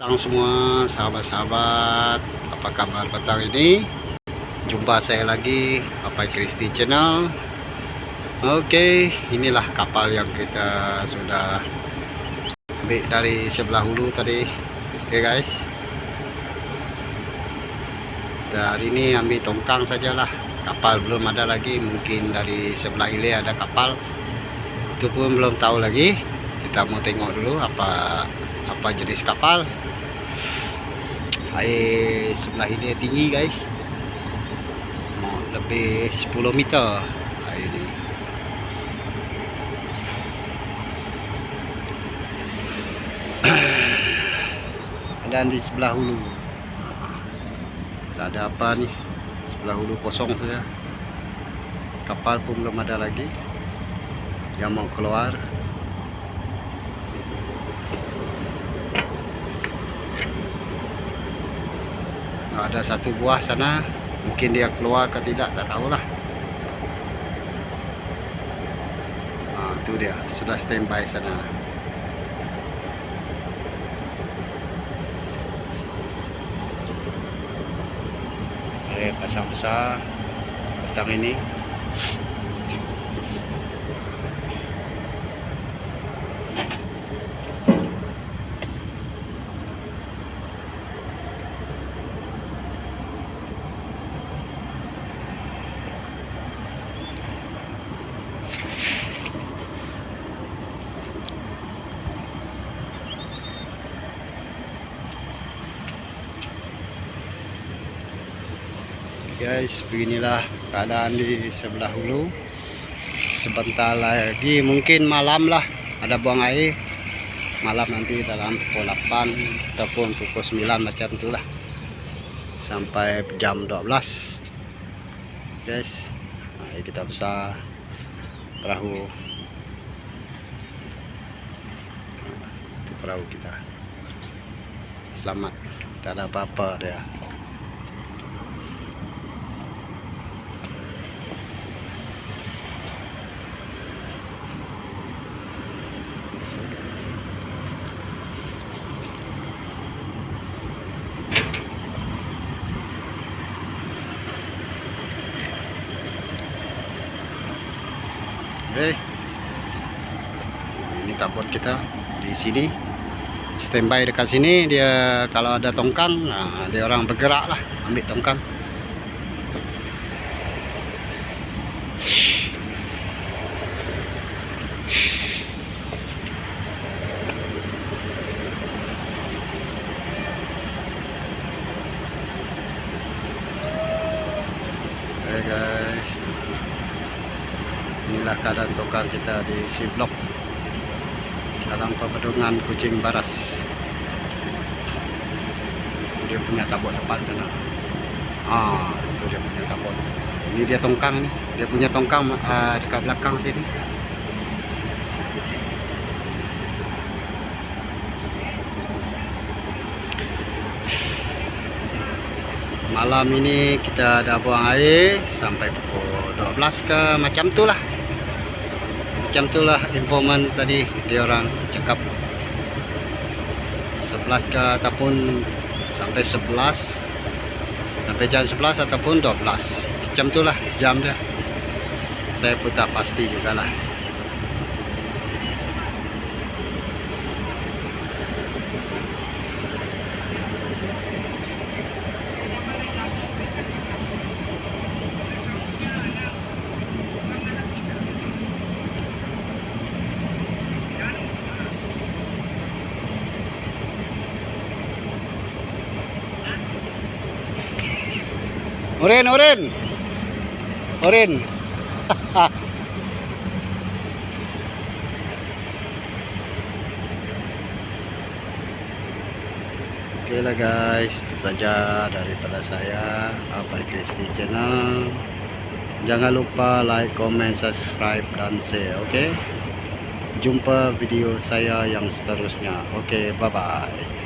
Petang semua sahabat-sahabat, apa kabar petang ini? Jumpa saya lagi Papai Kristi Channel. Oke, inilah kapal yang kita sudah ambil dari sebelah hulu tadi. Oke guys, kita hari ini ambil tongkang sajalah. Kapal belum ada lagi, mungkin dari sebelah hilir ada kapal, itu pun belum tahu lagi. Kita mau tengok dulu apa jenis kapal. Air sebelah hilir tinggi guys, lebih 10 meter air ini. Dan di sebelah hulu tak ada apa nih, sebelah hulu kosong saja. Kapal pun belum ada lagi yang mau keluar. Ada satu buah sana, mungkin dia keluar ke tidak, tak tahulah. Itu dia sudah standby sana. Pasang besar petang ini. Guys, beginilah keadaan di sebelah hulu. Sebentar lagi mungkin malam lah ada buang air. Malam nanti dalam pukul 8 ataupun pukul 9 macam itulah, sampai jam 12 guys. Mari kita besar perahu. Itu perahu kita selamat, tak ada apa-apa dia. Oke, ini tabot kita di sini, standby dekat sini. Dia kalau ada tongkang, dia orang bergerak lah ambil tongkang. Oke guys, inilah keadaan tongkang kita di C Block dalam perbendungan Kucing Baras. Dia punya tabot depan sana. Itu dia punya tabot. Ini dia tongkang nih. Dia punya tongkang dekat belakang sini. Malam ini kita ada buang air sampai pukul 12 ke macam itulah. Macam itulah informan tadi, dia orang cakap 11 ke ataupun sampai 11, sampai jam 11 ataupun 12. Macam itulah jam dia. Saya pun tak pasti jugalah. Oren. Oke lah guys, itu saja daripada saya, Papai Kristi Channel. Jangan lupa like, comment, subscribe dan share. Oke, jumpa video saya yang seterusnya. Oke, bye bye.